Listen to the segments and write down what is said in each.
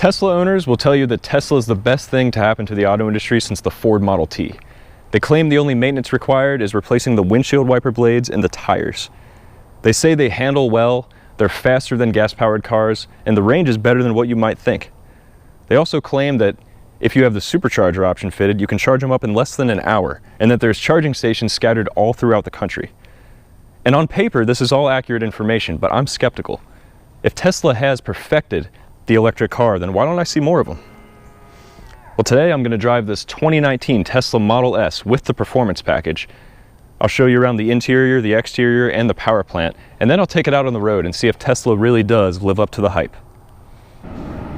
Tesla owners will tell you that Tesla is the best thing to happen to the auto industry since the Ford Model T. They claim the only maintenance required is replacing the windshield wiper blades and the tires. They say they handle well, they're faster than gas-powered cars, and the range is better than what you might think. They also claim that if you have the supercharger option fitted, you can charge them up in less than an hour, and that there's charging stations scattered all throughout the country. And on paper, this is all accurate information, but I'm skeptical. If Tesla has perfected the electric car, then why don't I see more of them? Well, today I'm going to drive this 2019 Tesla Model S with the performance package. I'll show you around the interior, the exterior, and the power plant, and then I'll take it out on the road and see if Tesla really does live up to the hype.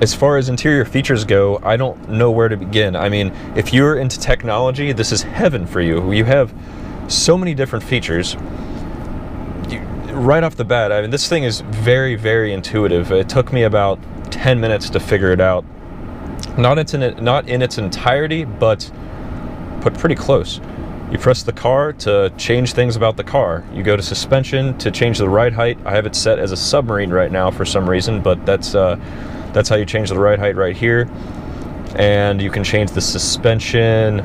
As far as interior features go, I don't know where to begin. I mean, if you're into technology, this is heaven for you. You have so many different features. Right off the bat, I mean, this thing is very, very intuitive. It took me about 10 minutes to figure it out. Not in its entirety, but pretty close. You press the car to change things about the car. You go to suspension to change the ride height. I have it set as a submarine right now for some reason, but that's how you change the ride height right here. And you can change the suspension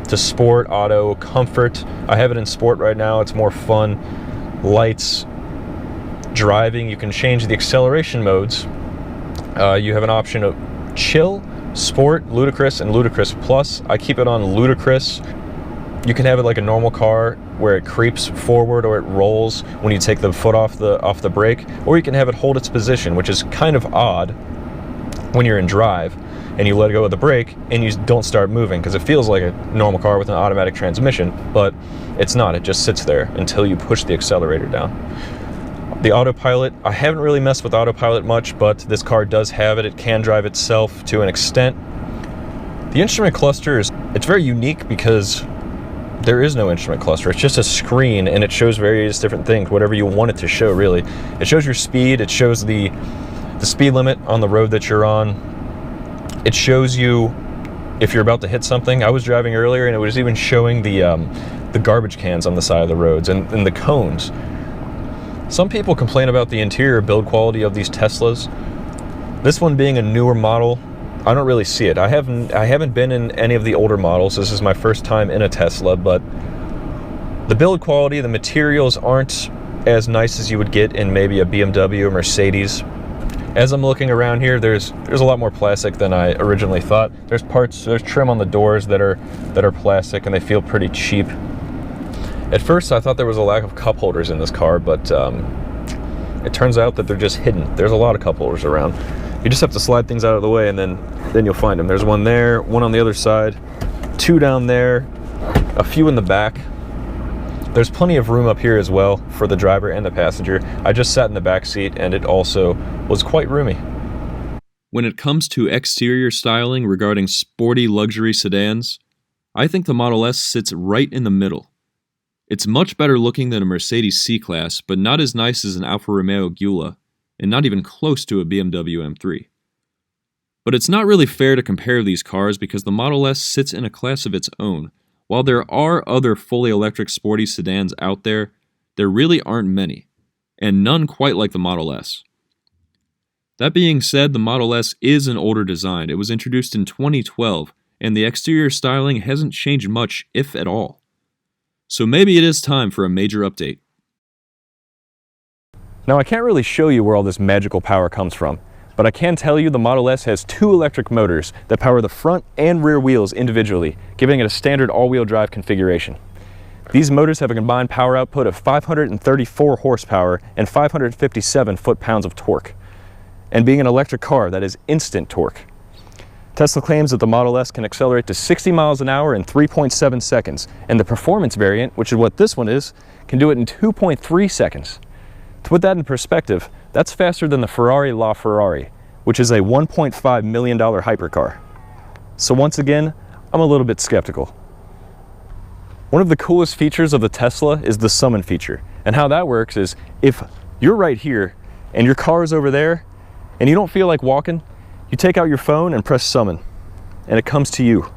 to sport, auto, comfort. I have it in sport right now. It's more fun. Lights, driving. You can change the acceleration modes. You have an option of chill, sport, ludicrous, and ludicrous plus. I keep it on ludicrous. You can have it like a normal car where it creeps forward or it rolls when you take the foot off the brake, or you can have it hold its position, which is kind of odd when you're in drive and you let go of the brake and you don't start moving, because it feels like a normal car with an automatic transmission, but it's not. It just sits there until you push the accelerator down. The autopilot, I haven't really messed with autopilot much, but this car does have it. It can drive itself to an extent. The instrument cluster it's very unique because there is no instrument cluster. It's just a screen and it shows various different things, whatever you want it to show, really. It shows your speed, it shows the speed limit on the road that you're on. It shows you if you're about to hit something. I was driving earlier and it was even showing the garbage cans on the side of the roads and the cones. Some people complain about the interior build quality of these Teslas. This one being a newer model, I don't really see it. I haven't been in any of the older models. This is my first time in a Tesla, but the build quality, the materials aren't as nice as you would get in maybe a BMW or Mercedes. As I'm looking around here, there's a lot more plastic than I originally thought. There's trim on the doors that are plastic and they feel pretty cheap. At first I thought there was a lack of cup holders in this car, but it turns out that they're just hidden. There's a lot of cup holders around. You just have to slide things out of the way and then you'll find them. There's one there, one on the other side, two down there, a few in the back. There's plenty of room up here as well for the driver and the passenger. I just sat in the back seat and it also was quite roomy. When it comes to exterior styling regarding sporty luxury sedans, I think the Model S sits right in the middle. It's much better looking than a Mercedes C-Class, but not as nice as an Alfa Romeo Giulia, and not even close to a BMW M3. But it's not really fair to compare these cars because the Model S sits in a class of its own. While there are other fully electric sporty sedans out there really aren't many, and none quite like the Model S. That being said, the Model S is an older design. It was introduced in 2012, and the exterior styling hasn't changed much, if at all. So maybe it is time for a major update. Now, I can't really show you where all this magical power comes from, but I can tell you the Model S has two electric motors that power the front and rear wheels individually, giving it a standard all-wheel drive configuration. These motors have a combined power output of 534 horsepower and 557 foot-pounds of torque. And being an electric car, that is instant torque. Tesla claims that the Model S can accelerate to 60 miles an hour in 3.7 seconds, and the performance variant, which is what this one is, can do it in 2.3 seconds. To put that in perspective, that's faster than the Ferrari LaFerrari, which is a $1.5 million hypercar. So once again, I'm a little bit skeptical. One of the coolest features of the Tesla is the summon feature. And how that works is if you're right here and your car is over there and you don't feel like walking, you take out your phone and press summon, and it comes to you.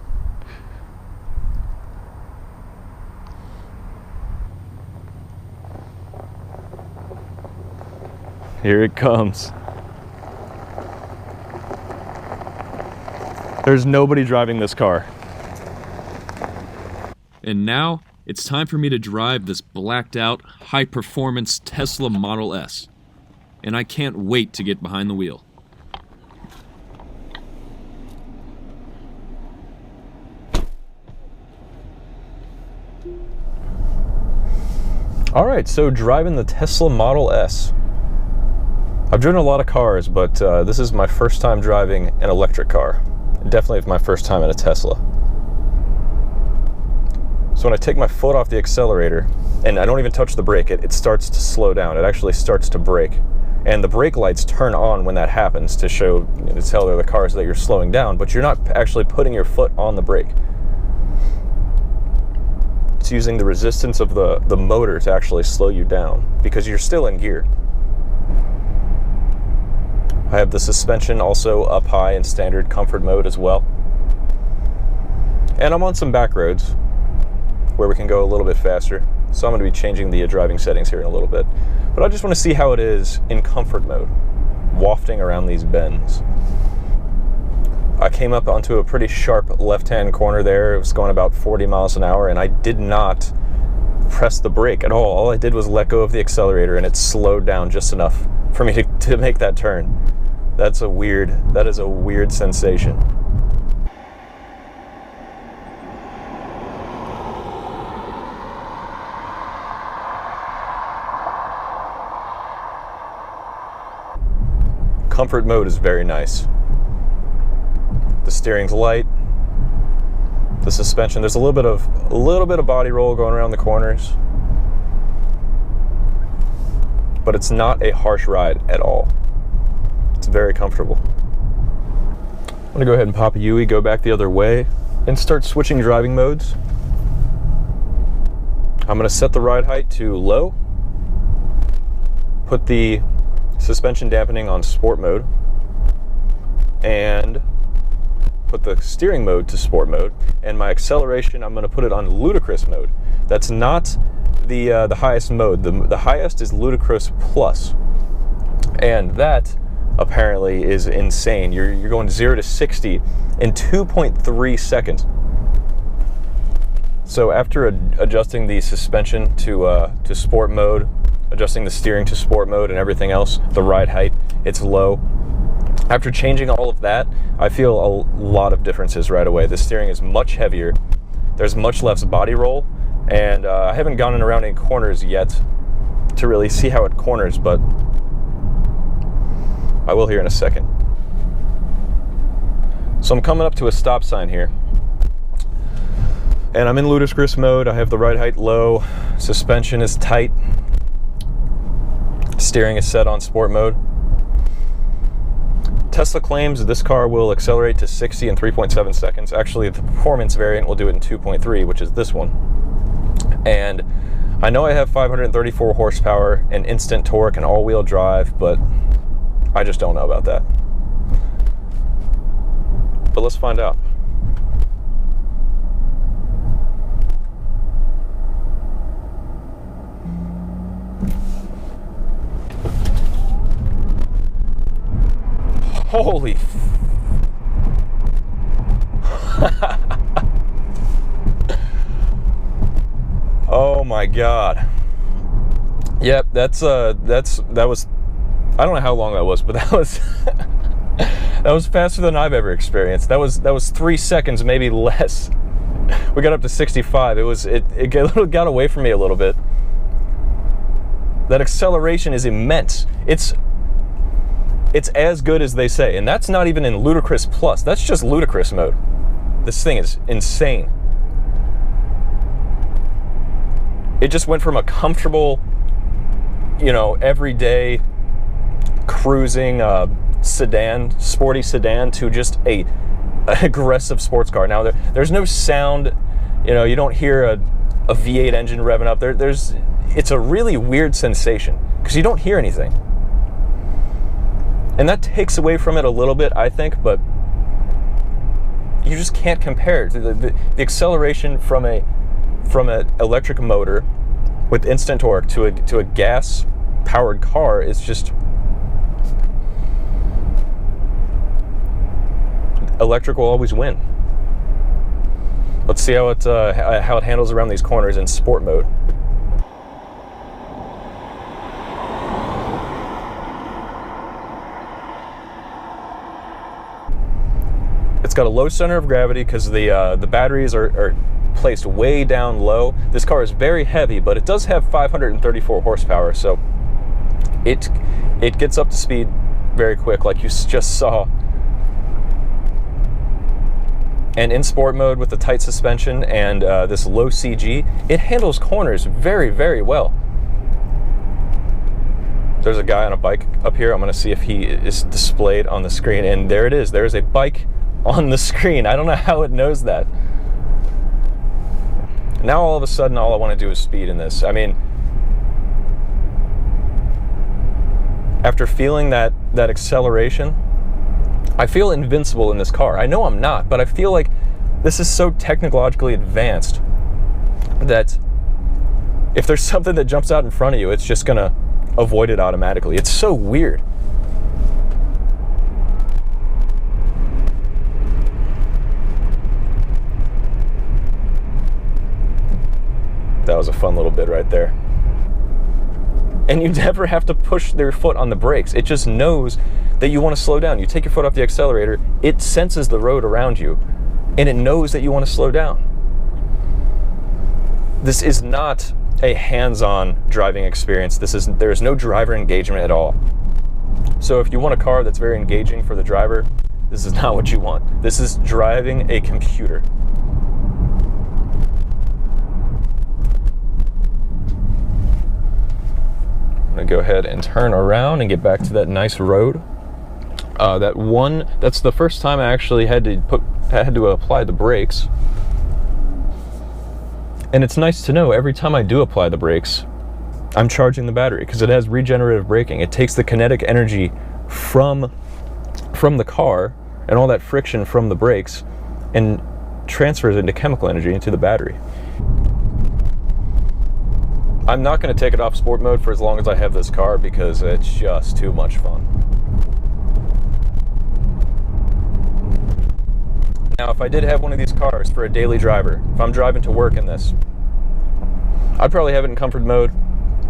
Here it comes. There's nobody driving this car. And now, it's time for me to drive this blacked out, high-performance Tesla Model S. And I can't wait to get behind the wheel. All right, so driving the Tesla Model S. I've driven a lot of cars, but this is my first time driving an electric car. Definitely my first time in a Tesla. So when I take my foot off the accelerator, and I don't even touch the brake, it starts to slow down. It actually starts to brake. And the brake lights turn on when that happens to show, to tell the cars that you're slowing down, but you're not actually putting your foot on the brake. It's using the resistance of the motor to actually slow you down because you're still in gear. I have the suspension also up high in standard comfort mode as well. And I'm on some back roads where we can go a little bit faster. So I'm going to be changing the driving settings here in a little bit. But I just want to see how it is in comfort mode, wafting around these bends. I came up onto a pretty sharp left-hand corner there. It was going about 40 miles an hour, and I did not press the brake at all. All I did was let go of the accelerator, and it slowed down just enough for me to make that turn. That is a weird sensation. Comfort mode is very nice. The steering's light. The suspension, there's a little bit of body roll going around the corners. But it's not a harsh ride at all. It's very comfortable. I'm gonna go ahead and pop a UE, go back the other way, and start switching driving modes. I'm gonna set the ride height to low, put the suspension dampening on sport mode, and put the steering mode to sport mode, and my acceleration I'm going to put it on ludicrous mode. That's not the highest mode. The highest is ludicrous plus, and that apparently is insane. You're going 0 to 60 in 2.3 seconds. So after adjusting the suspension to sport mode, adjusting the steering to sport mode and everything else, the ride height, it's low. After changing all of that, I feel a lot of differences right away. The steering is much heavier. There's much less body roll, and I haven't gone around any corners yet to really see how it corners, but I will here in a second. So I'm coming up to a stop sign here, and I'm in ludicrous mode. I have the ride height low, suspension is tight, steering is set on sport mode. Tesla claims this car will accelerate to 60 in 3.7 seconds. Actually, the performance variant will do it in 2.3, which is this one. And I know I have 534 horsepower and instant torque and all-wheel drive, but I just don't know about that. But let's find out. Holy oh my god. Yep, that was, I don't know how long that was, but that was that was faster than I've ever experienced. That was 3 seconds, maybe less. We got up to 65. It got away from me a little bit. That acceleration is immense. It's as good as they say, and that's not even in ludicrous plus. That's just ludicrous mode. This thing is insane. It just went from a comfortable, everyday cruising sedan, sporty sedan, to just an aggressive sports car. Now there's no sound, you don't hear a V8 engine revving up. It's a really weird sensation because you don't hear anything. And that takes away from it a little bit, I think, but you just can't compare it. The acceleration from an electric motor with instant torque to a gas-powered car is just electric will always win. Let's see how it handles around these corners in sport mode. It's got a low center of gravity because the batteries are placed way down low. This car is very heavy, but it does have 534 horsepower, so it gets up to speed very quick, like you just saw. And in sport mode with the tight suspension and this low CG, it handles corners very, very well. There's a guy on a bike up here. I'm going to see if he is displayed on the screen, and there it is. There's a bike on the screen. I don't know how it knows that. Now all of a sudden, all I want to do is speed in this. I mean, after feeling that acceleration, I feel invincible in this car. I know I'm not, but I feel like this is so technologically advanced that if there's something that jumps out in front of you, it's just gonna avoid it automatically. It's so weird. That was a fun little bit right there. And you never have to push your foot on the brakes. It just knows that you want to slow down. You take your foot off the accelerator, it senses the road around you, and it knows that you want to slow down. This is not a hands-on driving experience. There is no driver engagement at all. So if you want a car that's very engaging for the driver, this is not what you want. This is driving a computer. I'm gonna go ahead and turn around and get back to that nice road. That's the first time I actually had to apply the brakes. And it's nice to know every time I do apply the brakes, I'm charging the battery because it has regenerative braking. It takes the kinetic energy from the car and all that friction from the brakes and transfers into chemical energy into the battery. I'm not going to take it off sport mode for as long as I have this car because it's just too much fun. Now, if I did have one of these cars for a daily driver, if I'm driving to work in this, I'd probably have it in comfort mode.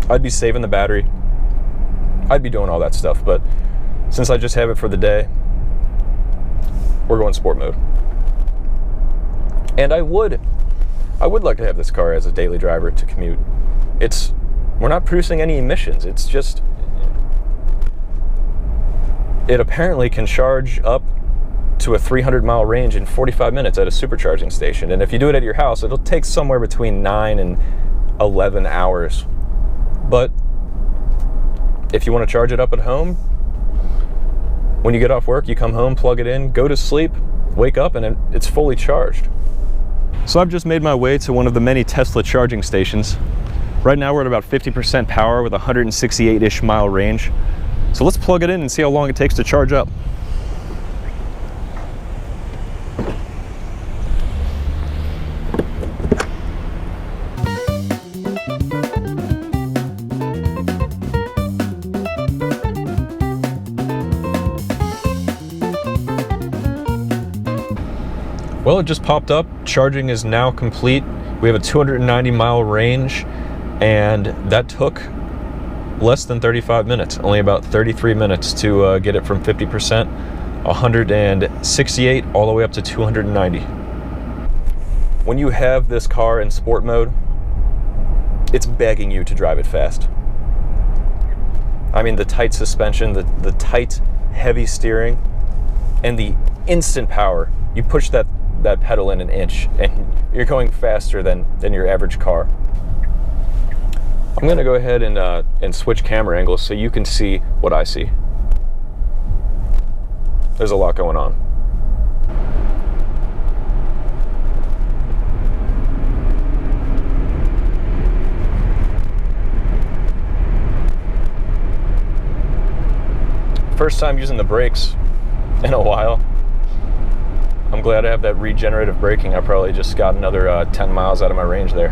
I'd be saving the battery. I'd be doing all that stuff, but since I just have it for the day, we're going sport mode. And I would like to have this car as a daily driver to commute. We're not producing any emissions. It's just, it apparently can charge up to a 300-mile range in 45 minutes at a supercharging station. And if you do it at your house, it'll take somewhere between 9 and 11 hours. But if you want to charge it up at home, when you get off work, you come home, plug it in, go to sleep, wake up, and it's fully charged. So I've just made my way to one of the many Tesla charging stations. Right now we're at about 50% power with 168-ish mile range. So let's plug it in and see how long it takes to charge up. Well, it just popped up. Charging is now complete. We have a 290-mile range, and that took less than 35 minutes, only about 33 minutes to get it from 50%, 168 all the way up to 290. When you have this car in sport mode, it's begging you to drive it fast. I mean, the tight suspension, the tight, heavy steering, and the instant power. You push that pedal in an inch, and you're going faster than your average car. I'm going to go ahead and switch camera angles so you can see what I see. There's a lot going on. First time using the brakes in a while. I'm glad I have that regenerative braking. I probably just got another 10 miles out of my range there.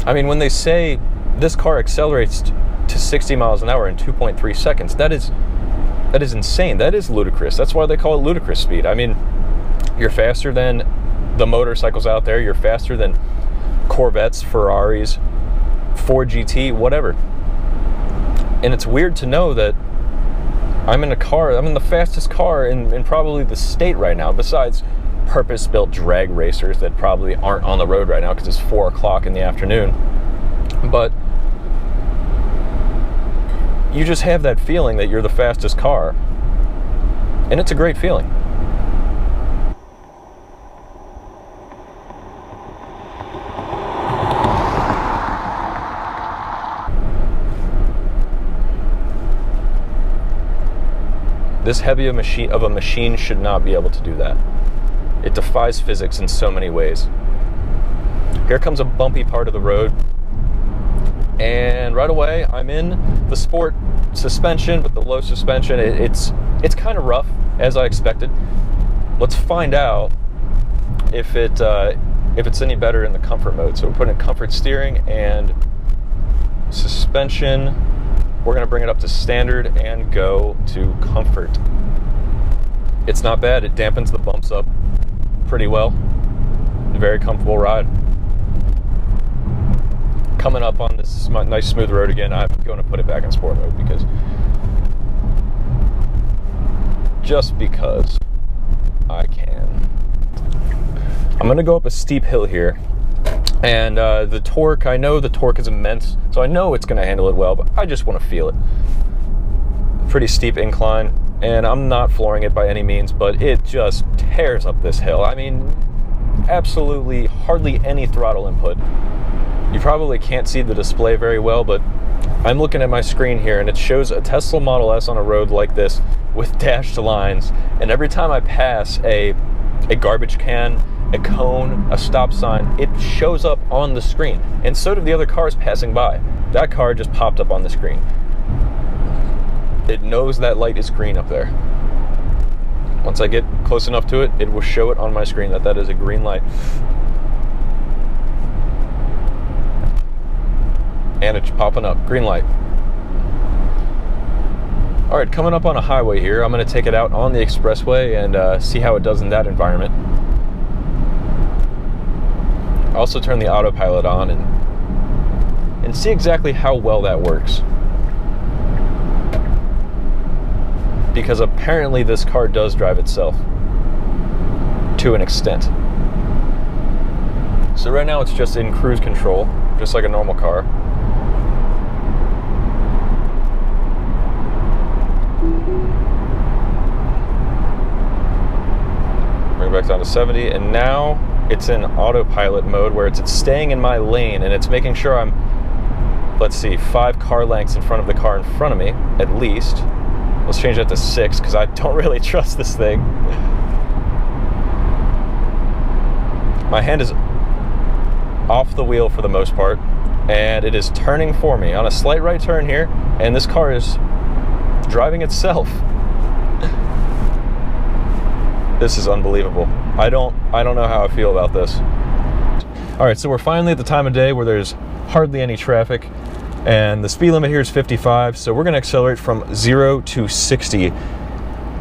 I mean, when they say this car accelerates to 60 miles an hour in 2.3 seconds, that is That is insane. That is ludicrous. That's why they call it ludicrous speed. I mean, you're faster than the motorcycles out there. You're faster than Corvettes, Ferraris, Ford GT, whatever. And it's weird to know that I'm in the fastest car in probably the state right now, besides purpose-built drag racers that probably aren't on the road right now because it's 4 o'clock in the afternoon. But you just have that feeling that you're the fastest car, and it's a great feeling. This heavy of a machine should not be able to do that. It defies physics in so many ways. Here comes a bumpy part of the road, and right away I'm in the sport suspension with the low suspension. It's kind of rough, as I expected. Let's find out if it's any better in the comfort mode. So we're putting comfort steering and suspension. We're going to bring it up to standard and go to comfort. It's not bad. It dampens the bumps up pretty well. A very comfortable ride. Coming up on this nice smooth road again, I'm going to put it back in sport mode because I can. I'm going to go up a steep hill here. And the torque, I know the torque is immense, so I know it's going to handle it well, but I just want to feel it. Pretty steep incline, and I'm not flooring it by any means, but it just tears up this hill. I mean, absolutely hardly any throttle input. You probably can't see the display very well, but I'm looking at my screen here, and it shows a Tesla Model S on a road like this with dashed lines, and every time I pass a garbage can, a cone, a stop sign, it shows up on the screen. And so do the other cars passing by. That car just popped up on the screen. It knows that light is green up there. Once I get close enough to it, it will show it on my screen that is a green light. And it's popping up, green light. All right, coming up on a highway here, I'm gonna take it out on the expressway and see how it does in that environment. Also turn the autopilot on and see exactly how well that works. Because apparently this car does drive itself to an extent. So right now it's just in cruise control, just like a normal car. Bring it back down to 70, and now it's in autopilot mode where it's staying in my lane and it's making sure I'm, let's see, 5 car lengths in front of the car in front of me, at least. Let's change that to 6 because I don't really trust this thing. My hand is off the wheel for the most part, and it is turning for me on a slight right turn here, and this car is driving itself. This is unbelievable. I don't know how I feel about this. All right, so we're finally at the time of day where there's hardly any traffic, and the speed limit here is 55, so we're gonna accelerate from 0 to 60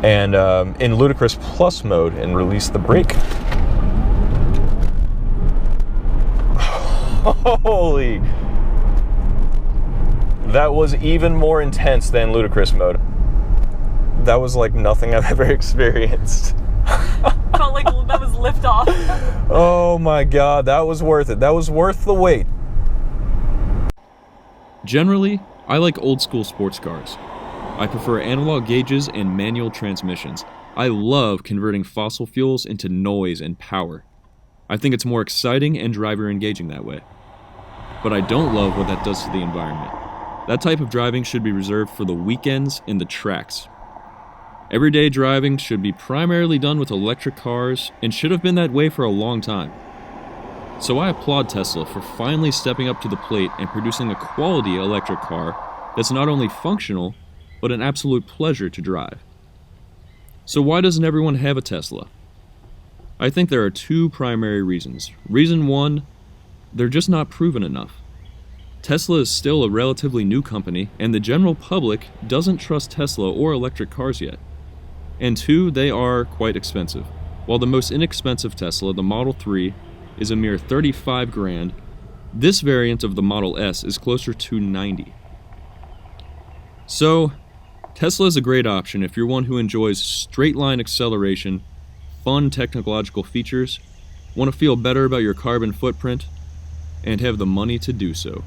and in ludicrous plus mode and release the brake. Holy, that was even more intense than ludicrous mode. That was like nothing I've ever experienced. Felt like that was liftoff. Oh my God, that was worth it. That was worth the wait. Generally, I like old school sports cars. I prefer analog gauges and manual transmissions. I love converting fossil fuels into noise and power. I think it's more exciting and driver engaging that way. But I don't love what that does to the environment. That type of driving should be reserved for the weekends and the tracks. Everyday driving should be primarily done with electric cars and should have been that way for a long time. So I applaud Tesla for finally stepping up to the plate and producing a quality electric car that's not only functional, but an absolute pleasure to drive. So why doesn't everyone have a Tesla? I think there are 2 primary reasons. Reason 1, they're just not proven enough. Tesla is still a relatively new company, and the general public doesn't trust Tesla or electric cars yet. And 2, they are quite expensive. While the most inexpensive Tesla, the Model 3, is a mere $35,000, this variant of the Model S is closer to $90,000. So, Tesla is a great option if you're one who enjoys straight-line acceleration, fun technological features, want to feel better about your carbon footprint, and have the money to do so.